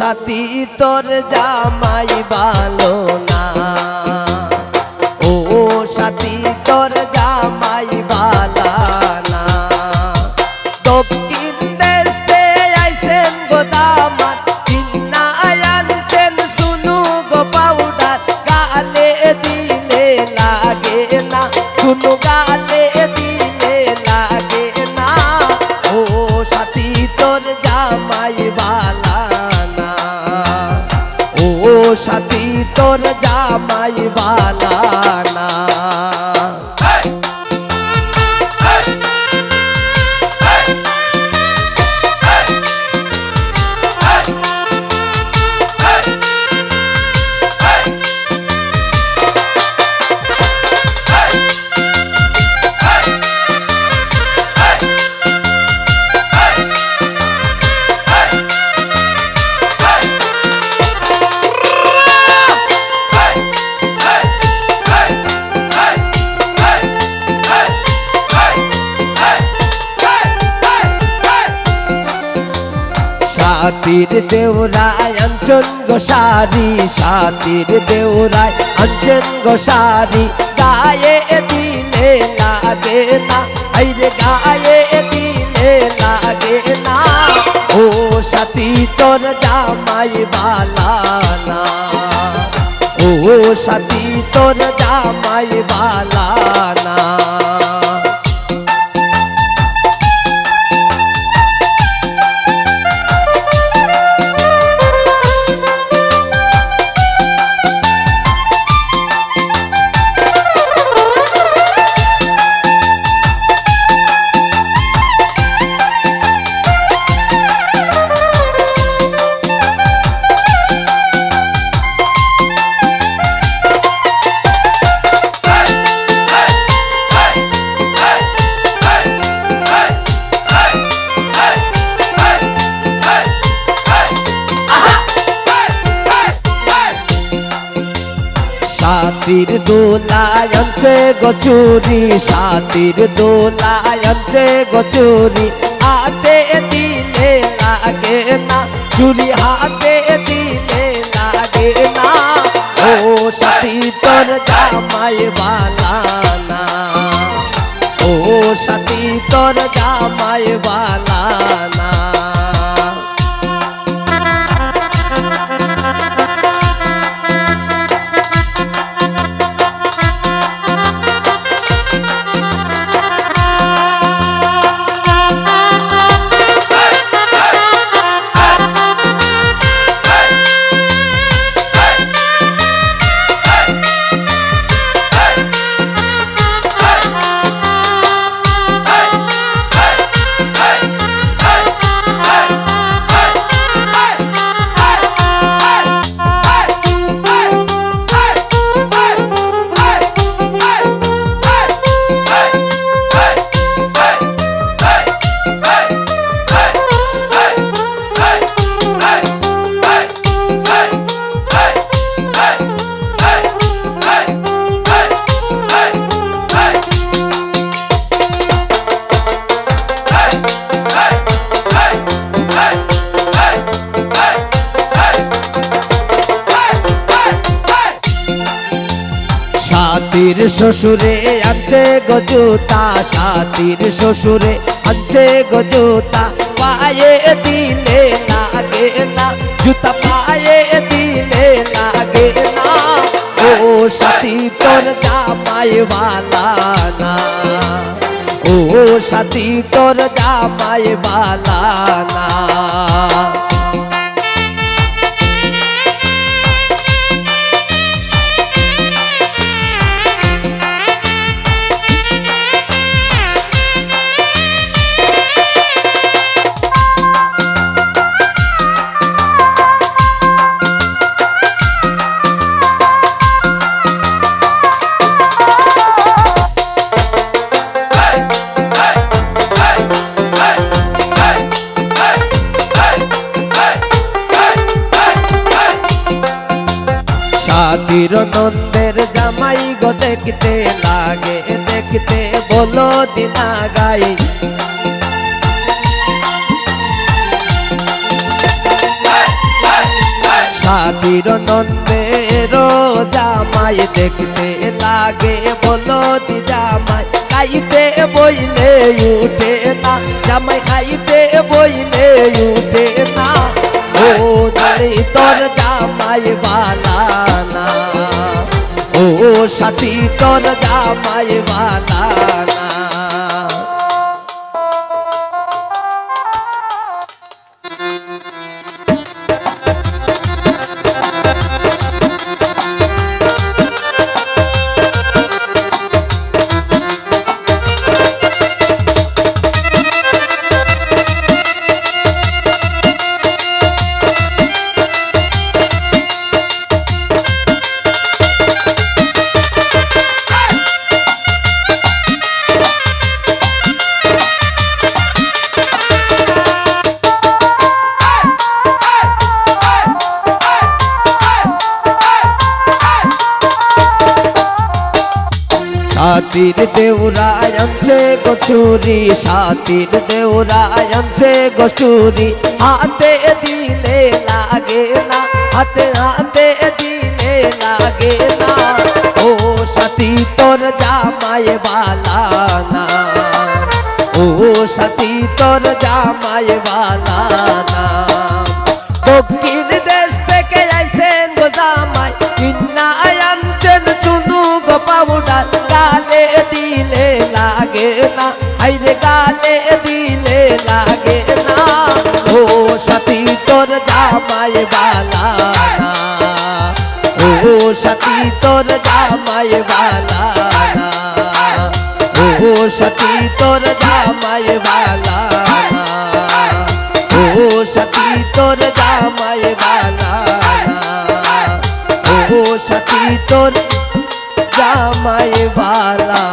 সাথী তোর জামাই ভালো না, ও সাথী তোর জামাই ভালো না। দক্ষিণ দেশে আইছেন গোদামান কিন্না আনছেন শুনু গো পাউডার, গালে দিলে লাগে না শুনু, গালে দিলে লাগে না। ও সাথী তোর জামাই ভালো না, ও সাথী তোর জামাই ভালো না। সাথীর দেওরায় আনছেন গো শাড়ি, সাথীর দেওরায় আনছেন গো শাড়ি, গায়ে দিলে লাগে না, আইরে গায়ে দিলে লাগে না। ও সাথী তোর জামাই ভালো না, ও সাথী তোর জামাই ভালো না। সাথীর দোলায় আনছে গো চুরি, সাথীর দোলায় আনছে গো চুরি, হাতে দিলে লাগে না চুরি, হাতে দিলে লাগে না। ও সাথী তোর জামাই ভালো না, ও সাথী তোর জামাই ভালো না। সাথীর শ্বশুরে আনছে গো জুতা, সাথীর শ্বশুরে আনছে গো জুতা, পায়ে দিলে লাগে না জুতা, পায়ে দিলে লাগে না। ও সাথী তোর জামাই ভালো না, ও সাথী তোর জামাই ভালো না। সাথীর নন্দের জামাই গো দেখতে লাগে, দেখতে বলো দিনা গাই। সাথীর নন্দের জামাই দেখতে লাগে বলদি জামাই খাইতে বইলে উঠে না জামাই খাইতে বইলে উঠে না ও জানি তোর জামাই বালানা ও সাথী তোর জামাই বালানা সাথীর দেউরায় আনছে গছুরি সাথীর দেউরায় আনছে গছুরি হাতে দিলে লাগে না হাতে হাতে দিলে লাগে না ও সাথী তোর জামাই বালানা ও সাথী তোর জামাই বালানা দক্ষিণ দেশ থেকে আইছেন গো জামাই কিন্না আনছেন চুনু গো পাউডার গালে দিলে লাগে না আইরে গালে দিলে লাগে না ও সাথী তোর জামাই বালানা ও সাথী তোর জামাই বালানা ও সাথী তোর জামাই বালানা ও সাথী তোর জামাই বালানা ও সাথী তোর জামাই বালা